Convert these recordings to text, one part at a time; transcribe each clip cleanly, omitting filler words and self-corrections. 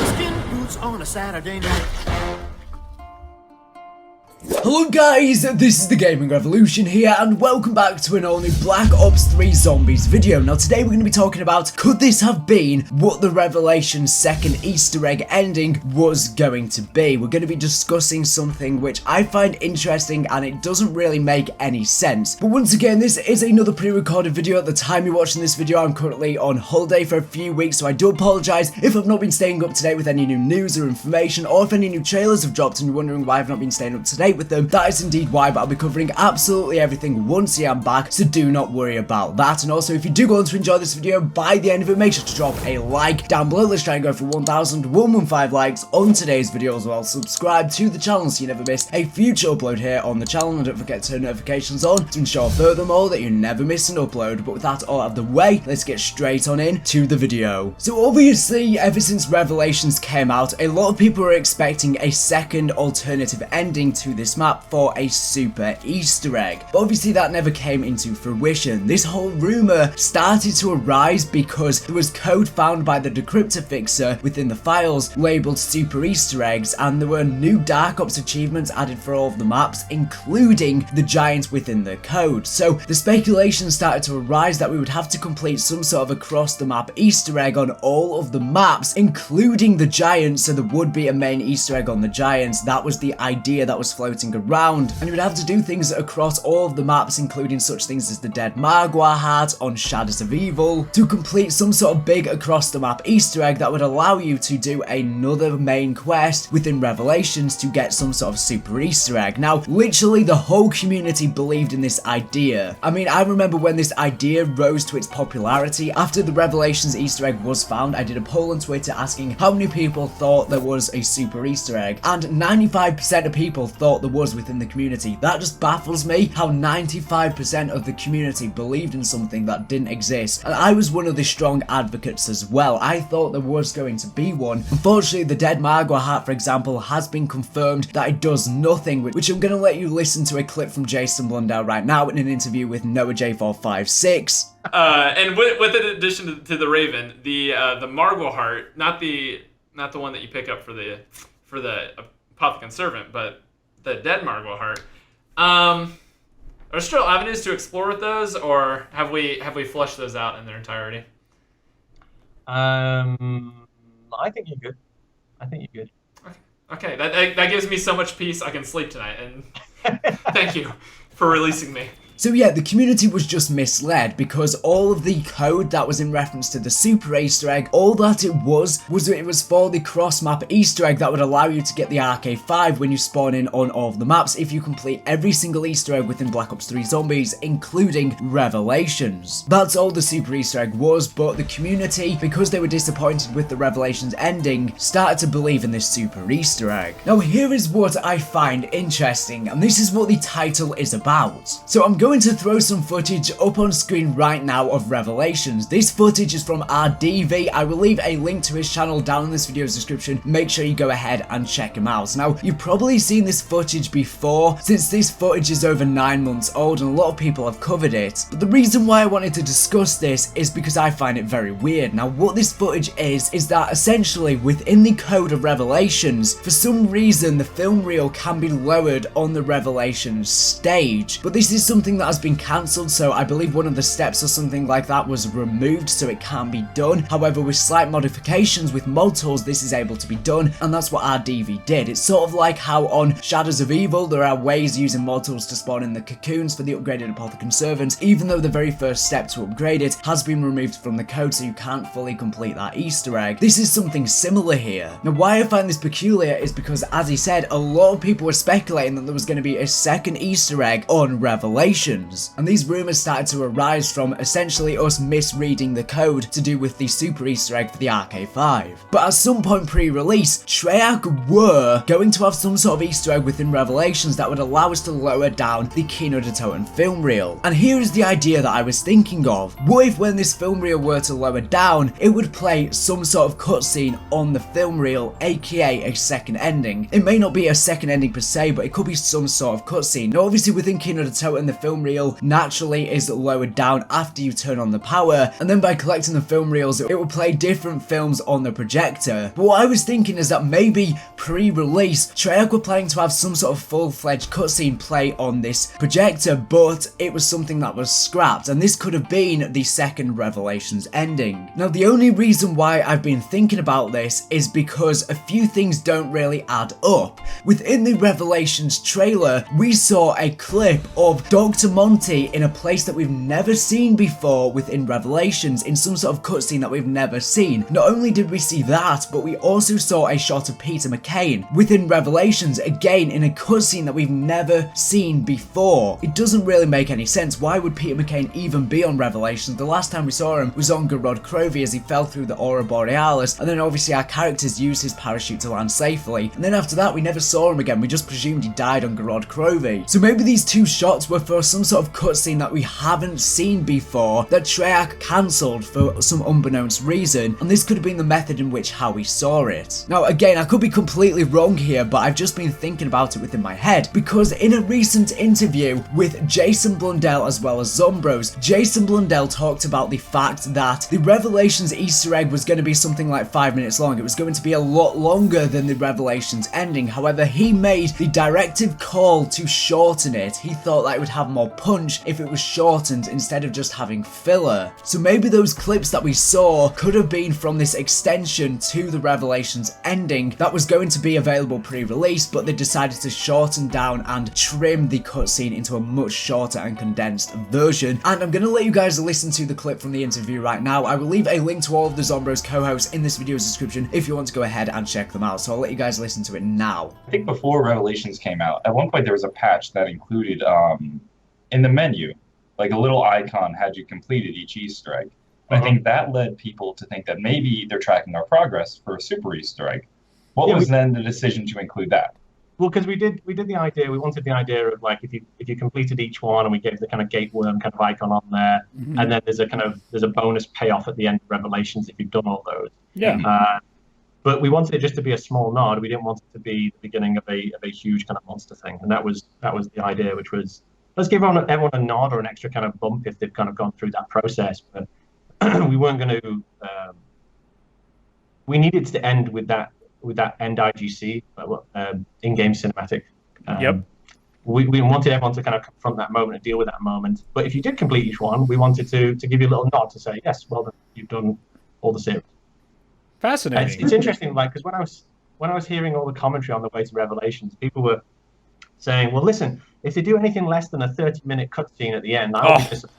Skin boots on a Saturday night. Hello guys, this is the Gaming Revolution here and welcome back to an all-new Black Ops 3 Zombies video. Now today we're going to be talking about, could this have been what the Revelations second Easter egg ending was going to be? We're going to be discussing something which I find interesting and it doesn't really make any sense. But once again, this is another pre-recorded video. At the time you're watching this video, I'm currently on holiday for a few weeks, so I do apologise if I've not been staying up to date with any new news or information, or if any new trailers have dropped and you're wondering why I've not been staying up to date with them. That is indeed why, but I'll be covering absolutely everything once I am back, so do not worry about that. And also, if you do go on to enjoy this video, by the end of it, make sure to drop a like down below. Let's try and go for 1,115 likes on today's video as well. Subscribe to the channel so you never miss a future upload here on the channel, and don't forget to turn notifications on to ensure furthermore that you never miss an upload. But with that all out of the way, let's get straight on into the video. So obviously, ever since Revelations came out, a lot of people were expecting a second alternative ending to this map for a super Easter egg, but obviously that never came into fruition. This whole rumor started to arise because there was code found by the Decryptor Fixer within the files labeled super Easter eggs, and there were new Dark Ops achievements added for all of the maps, including the giants within the code. So the speculation started to arise that we would have to complete some sort of across the map Easter egg on all of the maps, including the giants, so there would be a main Easter egg on the giants. That was the idea that was floating around, and you would have to do things across all of the maps, including such things as the Dead Margwa hat on Shadows of Evil, to complete some sort of big across the map Easter egg that would allow you to do another main quest within Revelations to get some sort of super Easter egg. Now, literally the whole community believed in this idea. I mean, I remember when this idea rose to its popularity after the Revelations Easter egg was found. I did a poll on Twitter asking how many people thought there was a super Easter egg, and 95% of people thought there was within the community. That just baffles me, how 95% of the community believed in something that didn't exist, and I was one of the strong advocates as well. I thought there was going to be one. Unfortunately, the Dead Margwa hat, for example, has been confirmed that it does nothing, which I'm going to let you listen to a clip from Jason Blundell right now in an interview with Noah J456. And with an addition to the Raven, the Margwa heart, not the one that you pick up for the Apothicon Servant, but the Dead Margwa heart. Are there still avenues to explore with those, or have we flushed those out in their entirety? I think you're good. Okay, that gives me so much peace. I can sleep tonight, and thank you for releasing me. So yeah, the community was just misled because all of the code that was in reference to the super Easter egg, all that it was it was for the cross-map Easter egg that would allow you to get the RK5 when you spawn in on all of the maps if you complete every single Easter egg within Black Ops 3 Zombies, including Revelations. That's all the super Easter egg was, but the community, because they were disappointed with the Revelations ending, started to believe in this super Easter egg. Now here is what I find interesting, and this is what the title is about. So I'm going to throw some footage up on screen right now of Revelations. This footage is from RDV. I will leave a link to his channel down in this video's description. Make sure you go ahead and check him out. Now, you've probably seen this footage before, since this footage is over 9 months old and a lot of people have covered it. But the reason why I wanted to discuss this is because I find it very weird. Now, what this footage is that essentially within the code of Revelations, for some reason the film reel can be lowered on the Revelations stage. But this is something that has been cancelled, so I believe one of the steps or something like that was removed so it can be done. However, with slight modifications with mod tools, this is able to be done, and that's what RDV did. It's sort of like how on Shadows of Evil there are ways using mod tools to spawn in the cocoons for the upgraded Apothicon Servants, even though the very first step to upgrade it has been removed from the code, so you can't fully complete that Easter egg. This is something similar here. Now, why I find this peculiar is because, as he said, a lot of people were speculating that there was going to be a second Easter egg on Revelations. And these rumors started to arise from essentially us misreading the code to do with the super Easter egg for the RK5. But at some point pre-release, Treyarch were going to have some sort of Easter egg within Revelations that would allow us to lower down the Kino der Toten film reel. And here is the idea that I was thinking of. What if when this film reel were to lower down, it would play some sort of cutscene on the film reel, aka a second ending? It may not be a second ending per se, but it could be some sort of cutscene. Now obviously within Kino der Toten, the film film reel naturally is lowered down after you turn on the power, and then by collecting the film reels, it will play different films on the projector. But what I was thinking is that maybe pre-release, Treyarch were planning to have some sort of full-fledged cutscene play on this projector, but it was something that was scrapped, and this could have been the second Revelations ending. Now, the only reason why I've been thinking about this is because a few things don't really add up. Within the Revelations trailer, we saw a clip of Dr. Monty in a place that we've never seen before within Revelations, in some sort of cutscene that we've never seen. Not only did we see that, but we also saw a shot of Peter McCain within Revelations, again in a cutscene that we've never seen before. It doesn't really make any sense. Why would Peter McCain even be on Revelations? The last time we saw him was on Gorod Krovi as he fell through the Aura Borealis, and then obviously our characters used his parachute to land safely, and then after that we never saw him again. We just presumed he died on Gorod Krovi. So maybe these two shots were for some sort of cutscene that we haven't seen before, that Treyarch cancelled for some unbeknownst reason, and this could have been the method in which how we saw it. Now again, I could be completely wrong here, but I've just been thinking about it within my head, because in a recent interview with Jason Blundell as well as Zombros, Jason Blundell talked about the fact that the Revelations Easter egg was going to be something like 5 minutes long. It was going to be a lot longer than the Revelations ending. However, he made the directive call to shorten it. He thought that it would have more punch if it was shortened instead of just having filler. So maybe those clips that we saw could have been from this extension to the Revelations ending that was going to be available pre-release, but they decided to shorten down and trim the cutscene into a much shorter and condensed version. And I'm going to let you guys listen to the clip from the interview right now. I will leave a link to all of the Zombros co-hosts in this video's description if you want to go ahead and check them out. So I'll let you guys listen to it now. I think before Revelations came out, at one point there was a patch that included in the menu, like a little icon had you completed each Easter egg. I think that led people to think that maybe they're tracking our progress for a super Easter egg. What was then the decision to include that? Well, because we did the idea. We wanted the idea of like if you completed each one, and we gave the kind of gateworm kind of icon on there, and then there's a bonus payoff at the end of Revelations if you've done all those. Yeah. But we wanted it just to be a small nod. We didn't want it to be the beginning of a huge kind of monster thing, and that was the idea, which was let's give everyone a nod or an extra kind of bump if they've kind of gone through that process. But we weren't going to. We needed to end with that end IGC, in-game cinematic. Yep. We wanted everyone to kind of confront that moment and deal with that moment. But if you did complete each one, we wanted to give you a little nod to say, yes, well done, you've done all the series. Fascinating. It's interesting, like, because when I was hearing all the commentary on the way to Revelations, people were saying, well, listen, if they do anything less than a 30-minute cutscene at the end, I'll be disappointed.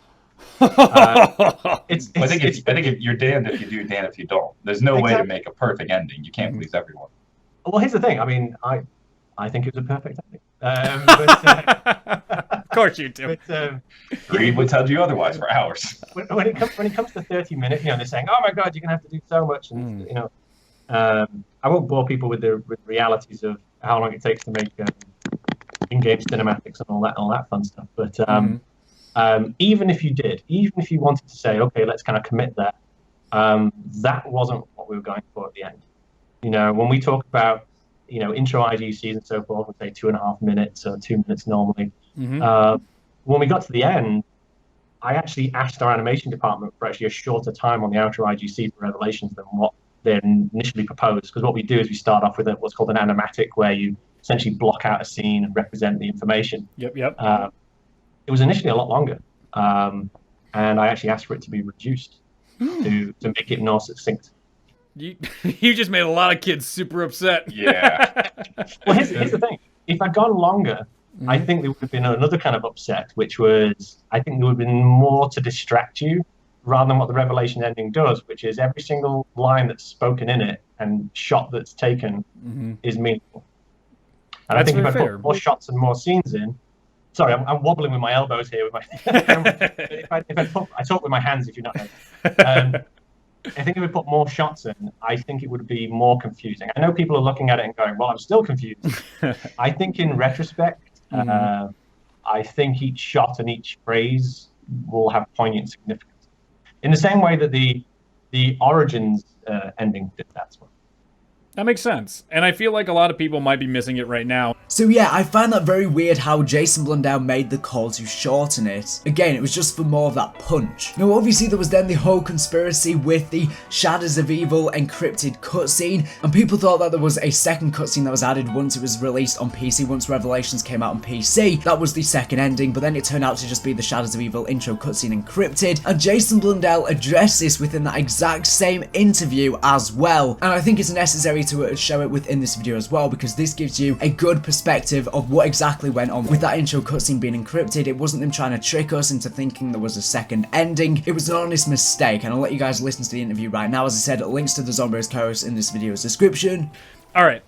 I think if you're damned if you do, damned if you don't. There's no way to make a perfect ending. You can't please everyone. Well, here's the thing. I mean, I think it was a perfect ending. Of course you do. Reed would tell you otherwise for hours. When it comes to 30 minutes, they're saying, "Oh my God, you're gonna have to do so much," and I won't bore people with the realities of how long it takes to make in-game cinematics and all that fun stuff. But even if you wanted to say, okay, let's kind of commit that, that wasn't what we were going for at the end. When we talk about, intro IGCs and so forth, we say 2.5 minutes or 2 minutes normally. When we got to the end, I actually asked our animation department for actually a shorter time on the outer IGC for Revelations than what they initially proposed. Because what we do is we start off with what's called an animatic, where you essentially block out a scene and represent the information. Yep. It was initially a lot longer, and I actually asked for it to be reduced to make it more succinct. You just made a lot of kids super upset. Yeah. Well, here's the thing. If I'd gone longer, I think there would have been another kind of upset, which was I think there would have been more to distract you rather than what the Revelation ending does, which is every single line that's spoken in it and shot that's taken is meaningful. And I think if I put more shots and more scenes in, sorry, I'm wobbling with my elbows here. With my I talk with my hands, if you're not noticing. I think if we put more shots in, I think it would be more confusing. I know people are looking at it and going, well, I'm still confused. I think in retrospect, I think each shot and each phrase will have poignant significance. In the same way that the Origins ending did that. That makes sense. And I feel like a lot of people might be missing it right now. So yeah, I find that very weird how Jason Blundell made the call to shorten it. Again, it was just for more of that punch. Now obviously there was then the whole conspiracy with the Shadows of Evil encrypted cutscene, and people thought that there was a second cutscene that was added once it was released on PC, once Revelations came out on PC. That was the second ending, but then it turned out to just be the Shadows of Evil intro cutscene encrypted, and Jason Blundell addressed this within that exact same interview as well. And I think it's necessary to show it within this video as well, because this gives you a good perspective of what exactly went on with that intro cutscene being encrypted. It wasn't them trying to trick us into thinking there was a second ending. It was an honest mistake, and I'll let you guys listen to the interview right now. As I said, links to the Zombies co-host in this video's description. All right.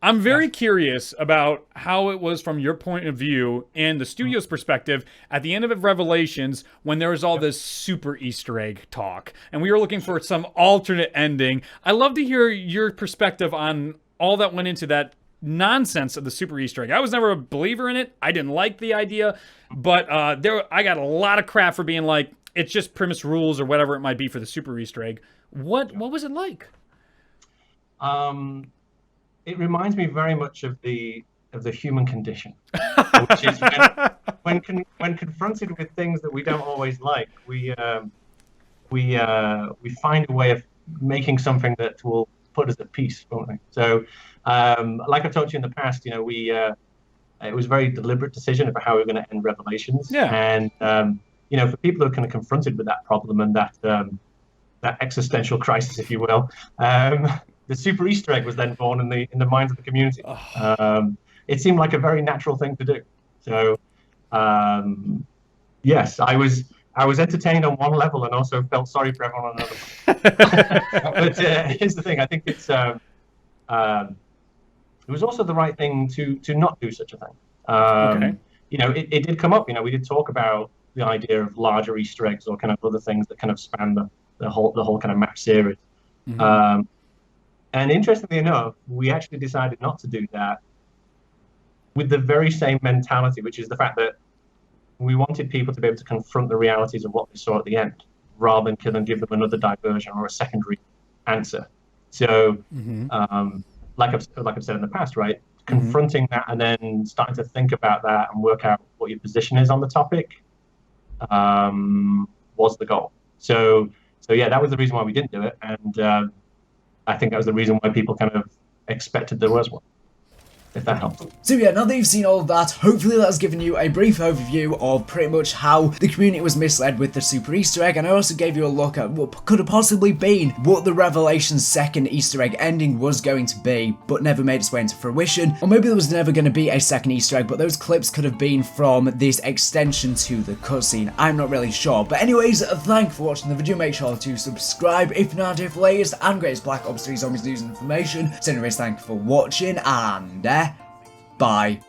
I'm very curious about how it was from your point of view and the studio's perspective at the end of Revelations when there was all this super Easter egg talk and we were looking for some alternate ending. I'd love to hear your perspective on all that went into that nonsense of the super Easter egg. I was never a believer in it. I didn't like the idea, but I got a lot of crap for being like, it's just premise rules or whatever it might be for the super Easter egg. What was it like? It reminds me very much of the human condition, which is when confronted with things that we don't always like, we find a way of making something that will put us at peace, won't we? So, like I've told you in the past, it was a very deliberate decision about how we were going to end Revelations. Yeah. And for people who are kind of confronted with that problem and that existential crisis, if you will. The super Easter egg was then born in the minds of the community. It seemed like a very natural thing to do. So, yes, I was entertained on one level and also felt sorry for everyone on another. But here's the thing: I think it was also the right thing to not do such a thing. Okay. It did come up. We did talk about the idea of larger Easter eggs or kind of other things that kind of span the whole kind of map series. Mm-hmm. And interestingly enough, we actually decided not to do that with the very same mentality, which is the fact that we wanted people to be able to confront the realities of what they saw at the end, rather than give them another diversion or a secondary answer. So, like I've said in the past, right, confronting that and then starting to think about that and work out what your position is on the topic was the goal. So yeah, that was the reason why we didn't do it, and I think that was the reason why people kind of expected there was one, if that helps. So yeah, now that you've seen all of that, hopefully that's given you a brief overview of pretty much how the community was misled with the super Easter egg, and I also gave you a look at what could have possibly been what the Revelations second Easter egg ending was going to be, but never made its way into fruition. Or maybe there was never going to be a second Easter egg, but those clips could have been from this extension to the cutscene. I'm not really sure. But anyways, thank you for watching the video. Make sure to subscribe if you're not here for the latest and greatest Black Ops 3 Zombies news and information. So anyways, thank you for watching, and bye.